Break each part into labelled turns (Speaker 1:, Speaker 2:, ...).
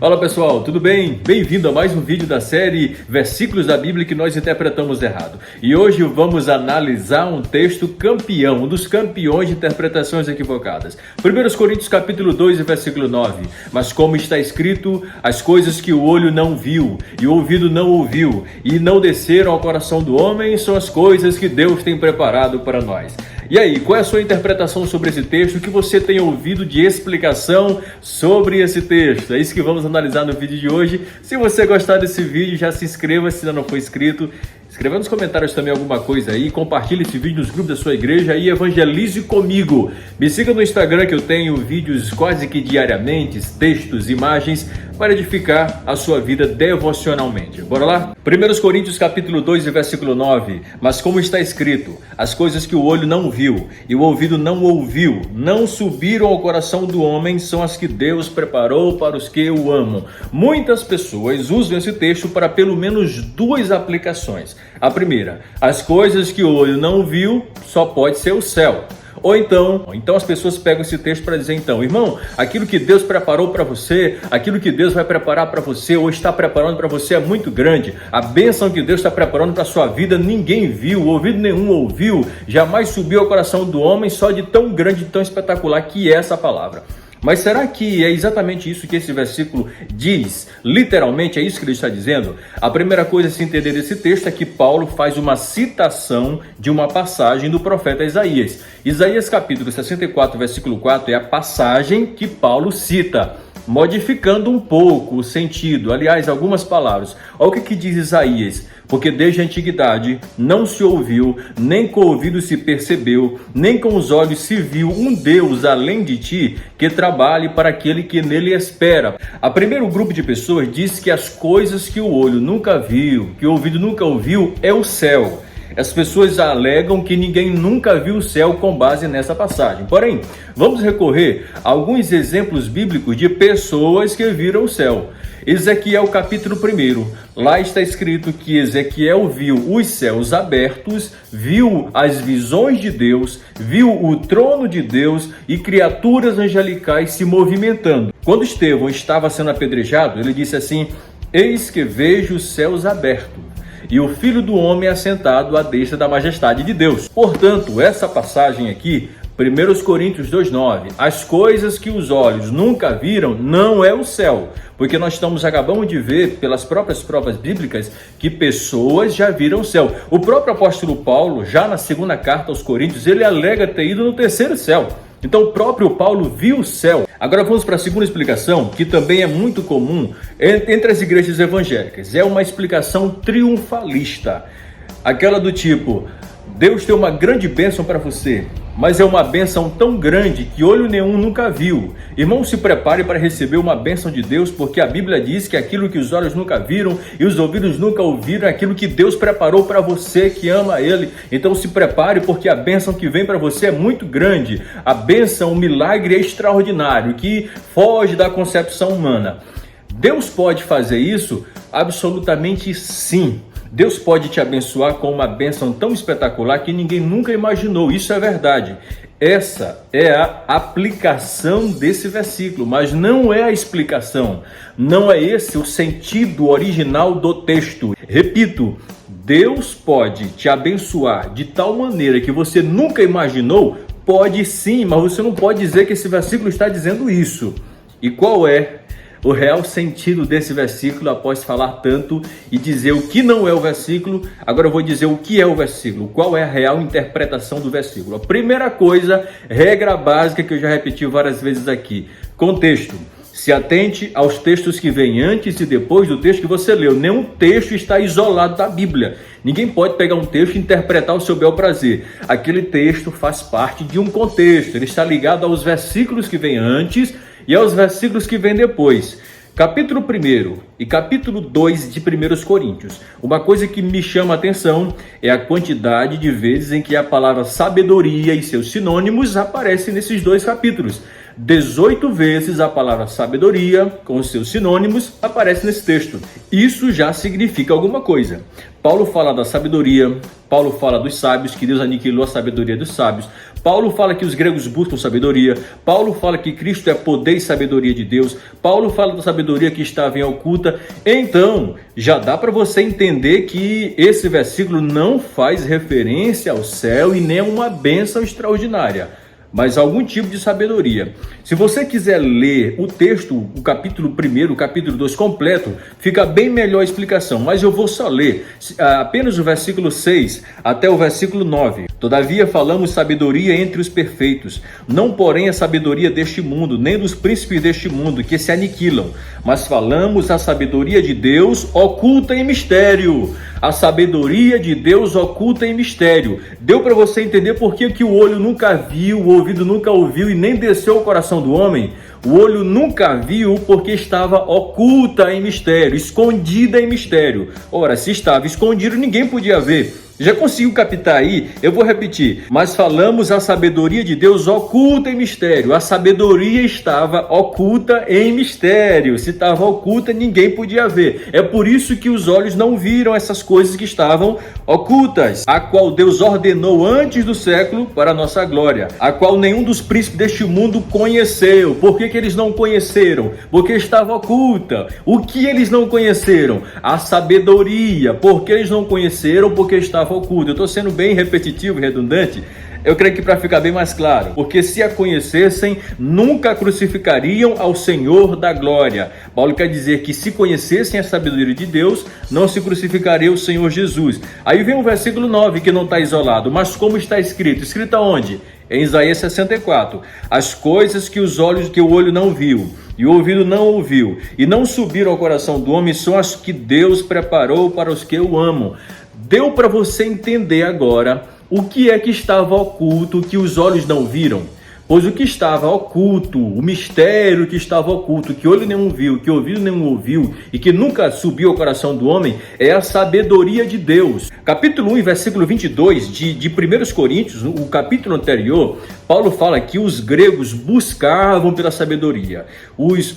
Speaker 1: Fala pessoal, tudo bem? Bem-vindo a mais um vídeo da série Versículos da Bíblia que nós interpretamos errado. E hoje vamos analisar um texto campeão, um dos campeões de interpretações equivocadas. 1 Coríntios capítulo 2 e versículo 9. Mas como está escrito, as coisas que o olho não viu e o ouvido não ouviu e não desceram ao coração do homem são as coisas que Deus tem preparado para nós. E aí, qual é a sua interpretação sobre esse texto? O que você tem ouvido de explicação sobre esse texto? É isso que vamos analisar no vídeo de hoje. Se você gostar desse vídeo, já se inscreva se ainda não for inscrito. Escreva nos comentários também alguma coisa aí, compartilhe esse vídeo nos grupos da sua igreja e evangelize comigo. Me siga no Instagram que eu tenho vídeos quase que diariamente, textos, imagens, para edificar a sua vida devocionalmente. Bora lá? 1 Coríntios capítulo 2 e versículo 9. Mas como está escrito, as coisas que o olho não viu e o ouvido não ouviu, não subiram ao coração do homem, são as que Deus preparou para os que o amam. Muitas pessoas usam esse texto para pelo menos duas aplicações. A primeira, as coisas que o olho não viu só pode ser o céu. Ou então as pessoas pegam esse texto para dizer, então, irmão, aquilo que Deus preparou para você, aquilo que Deus vai preparar para você ou está preparando para você é muito grande. A bênção que Deus está preparando para a sua vida, ninguém viu, ouvido nenhum ouviu, jamais subiu ao coração do homem, só de tão grande, tão espetacular que é essa palavra. Mas será que é exatamente isso que esse versículo diz? Literalmente é isso que ele está dizendo? A primeira coisa a se entender desse texto é que Paulo faz uma citação de uma passagem do profeta Isaías. Isaías capítulo 64, versículo 4 é a passagem que Paulo cita, modificando um pouco o sentido, aliás, algumas palavras. Olha o que diz Isaías. Porque desde a antiguidade não se ouviu, nem com o ouvido se percebeu, nem com os olhos se viu um Deus além de ti que trabalhe para aquele que nele espera. A primeiro grupo de pessoas diz que as coisas que o olho nunca viu, que o ouvido nunca ouviu, é o céu. As pessoas alegam que ninguém nunca viu o céu com base nessa passagem. Porém, vamos recorrer a alguns exemplos bíblicos de pessoas que viram o céu. Ezequiel capítulo 1, lá está escrito que Ezequiel viu os céus abertos, viu as visões de Deus, viu o trono de Deus e criaturas angelicais se movimentando. Quando Estevão estava sendo apedrejado, ele disse assim, eis que vejo os céus abertos e o Filho do Homem assentado à destra da majestade de Deus. Portanto, essa passagem aqui, 1 Coríntios 2,9, as coisas que os olhos nunca viram não é o céu, porque nós acabamos de ver pelas próprias provas bíblicas que pessoas já viram o céu. O próprio apóstolo Paulo, já na segunda carta aos Coríntios, ele alega ter ido no terceiro céu. Então o próprio Paulo viu o céu. Agora vamos para a segunda explicação, que também é muito comum entre as igrejas evangélicas. É uma explicação triunfalista. Aquela do tipo, Deus tem uma grande bênção para você, mas é uma bênção tão grande que olho nenhum nunca viu. Irmão, se prepare para receber uma bênção de Deus, porque a Bíblia diz que aquilo que os olhos nunca viram e os ouvidos nunca ouviram é aquilo que Deus preparou para você que ama Ele. Então se prepare, porque a bênção que vem para você é muito grande. A bênção, o milagre é extraordinário, que foge da concepção humana. Deus pode fazer isso? Absolutamente sim. Deus pode te abençoar com uma bênção tão espetacular que ninguém nunca imaginou. Isso é verdade. Essa é a aplicação desse versículo, mas não é a explicação. Não é esse o sentido original do texto. Repito, Deus pode te abençoar de tal maneira que você nunca imaginou? Pode sim, mas você não pode dizer que esse versículo está dizendo isso. E qual é o real sentido desse versículo após falar tanto e dizer o que não é o versículo? Agora eu vou dizer o que é o versículo, qual é a real interpretação do versículo. A primeira coisa, regra básica que eu já repeti várias vezes aqui, contexto. Se atente aos textos que vêm antes e depois do texto que você leu. Nenhum texto está isolado da Bíblia. Ninguém pode pegar um texto e interpretar ao seu bel prazer. Aquele texto faz parte de um contexto, ele está ligado aos versículos que vêm antes e aos versículos que vêm depois. Capítulo 1 e capítulo 2 de 1 Coríntios. Uma coisa que me chama a atenção é a quantidade de vezes em que a palavra sabedoria e seus sinônimos aparecem nesses dois capítulos. 18 vezes a palavra sabedoria, com os seus sinônimos, aparece nesse texto. Isso já significa alguma coisa. Paulo fala da sabedoria, Paulo fala dos sábios, que Deus aniquilou a sabedoria dos sábios. Paulo fala que os gregos buscam sabedoria. Paulo fala que Cristo é poder e sabedoria de Deus. Paulo fala da sabedoria que estava em oculta. Então, já dá para você entender que esse versículo não faz referência ao céu e nem a uma bênção extraordinária, mas algum tipo de sabedoria. Se você quiser ler o texto, o capítulo 1, o capítulo 2 completo, fica bem melhor a explicação, mas eu vou só ler apenas o versículo 6 até o versículo 9. Todavia falamos sabedoria entre os perfeitos, não porém a sabedoria deste mundo, nem dos príncipes deste mundo, que se aniquilam, mas falamos a sabedoria de Deus oculta em mistério. A sabedoria de Deus oculta em mistério. Deu para você entender por que o olho nunca viu, o ouvido nunca ouviu e nem desceu ao coração do homem? O olho nunca viu porque estava oculta em mistério, escondida em mistério. Ora, se estava escondido, ninguém podia ver. Já conseguiu captar aí? Eu vou repetir. Mas falamos a sabedoria de Deus oculta em mistério. A sabedoria estava oculta em mistério. Se estava oculta, ninguém podia ver. É por isso que os olhos não viram essas coisas que estavam ocultas, a qual Deus ordenou antes do século para a nossa glória, a qual nenhum dos príncipes deste mundo conheceu. Por que eles não conheceram? Porque estava oculta. O que eles não conheceram? A sabedoria. Por que eles não conheceram? Porque estava oculto. Eu estou sendo bem repetitivo e redundante. Eu creio que para ficar bem mais claro, porque se a conhecessem, nunca crucificariam ao Senhor da glória. Paulo quer dizer que se conhecessem a sabedoria de Deus, não se crucificaria o Senhor Jesus. Aí vem o versículo 9, que não está isolado, mas como está escrito? Escrito aonde? Em Isaías 64. As coisas que o olho não viu e o ouvido não ouviu e não subiram ao coração do homem são as que Deus preparou para os que o amam. Deu para você entender agora o que é que estava oculto, que os olhos não viram? Pois o que estava oculto, o mistério que estava oculto, que olho nenhum viu, que ouvido nenhum ouviu e que nunca subiu ao coração do homem, é a sabedoria de Deus. Capítulo 1, versículo 22 de 1 Coríntios, o capítulo anterior, Paulo fala que os gregos buscavam pela sabedoria. Os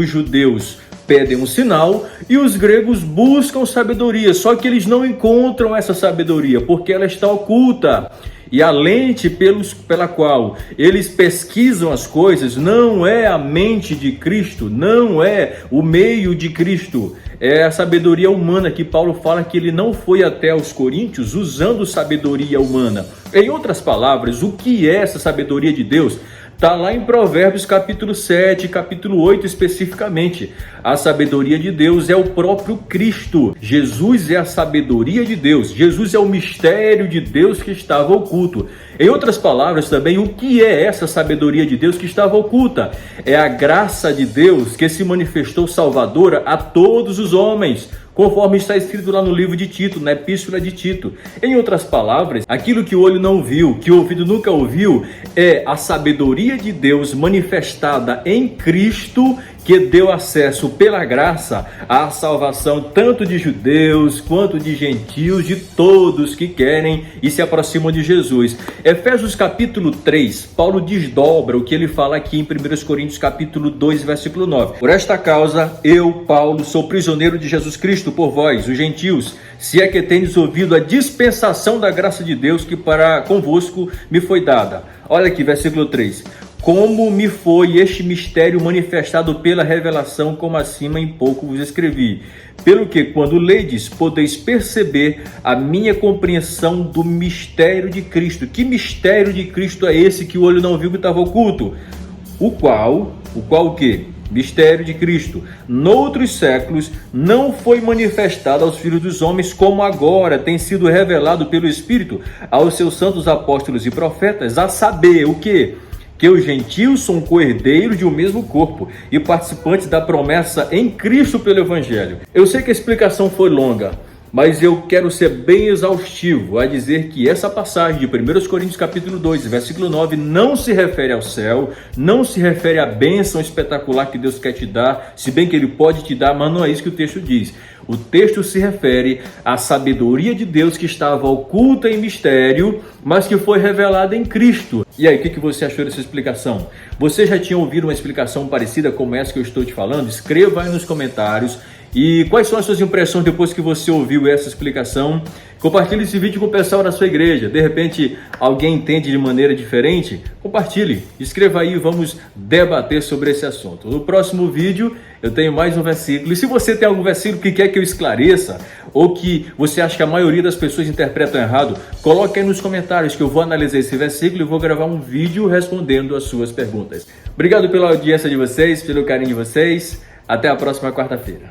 Speaker 1: judeus pedem um sinal e os gregos buscam sabedoria, só que eles não encontram essa sabedoria porque ela está oculta. E a lente pela qual eles pesquisam as coisas não é a mente de Cristo, não é o meio de Cristo, é a sabedoria humana, que Paulo fala que ele não foi até os coríntios usando sabedoria humana. Em outras palavras, o que é essa sabedoria de Deus? Está lá em Provérbios capítulo 7, capítulo 8 especificamente. A sabedoria de Deus é o próprio Cristo. Jesus é a sabedoria de Deus. Jesus é o mistério de Deus que estava oculto. Em outras palavras também, o que é essa sabedoria de Deus que estava oculta? É a graça de Deus que se manifestou salvadora a todos os homens, conforme está escrito lá no livro de Tito, na epístola de Tito. Em outras palavras, aquilo que o olho não viu, que o ouvido nunca ouviu, é a sabedoria de Deus manifestada em Cristo, que deu acesso pela graça à salvação tanto de judeus quanto de gentios, de todos que querem e se aproximam de Jesus. Efésios capítulo 3, Paulo desdobra o que ele fala aqui em 1 Coríntios capítulo 2, versículo 9. Por esta causa, eu, Paulo, sou prisioneiro de Jesus Cristo por vós, os gentios, se é que tendes ouvido a dispensação da graça de Deus que para convosco me foi dada. Olha aqui, versículo 3. Como me foi este mistério manifestado pela revelação, como acima em pouco vos escrevi. Pelo que, quando ledes, podeis perceber a minha compreensão do mistério de Cristo. Que mistério de Cristo é esse que o olho não viu, que estava oculto? O qual o quê? Mistério de Cristo, noutros séculos, não foi manifestado aos filhos dos homens, como agora tem sido revelado pelo Espírito aos seus santos apóstolos e profetas, a saber o quê? Que os gentios são coerdeiros de um mesmo corpo e participantes da promessa em Cristo pelo Evangelho. Eu sei que a explicação foi longa, mas eu quero ser bem exaustivo a dizer que essa passagem de 1 Coríntios capítulo 2, versículo 9, não se refere ao céu, não se refere à bênção espetacular que Deus quer te dar, se bem que Ele pode te dar, mas não é isso que o texto diz. O texto se refere à sabedoria de Deus que estava oculta em mistério, mas que foi revelada em Cristo. E aí, o que você achou dessa explicação? Você já tinha ouvido uma explicação parecida como essa que eu estou te falando? Escreva aí nos comentários. E quais são as suas impressões depois que você ouviu essa explicação? Compartilhe esse vídeo com o pessoal da sua igreja. De repente, alguém entende de maneira diferente? Compartilhe, escreva aí e vamos debater sobre esse assunto. No próximo vídeo, eu tenho mais um versículo. E se você tem algum versículo que quer que eu esclareça, ou que você acha que a maioria das pessoas interpretam errado, coloque aí nos comentários que eu vou analisar esse versículo e vou gravar um vídeo respondendo as suas perguntas. Obrigado pela audiência de vocês, pelo carinho de vocês. Até a próxima quarta-feira.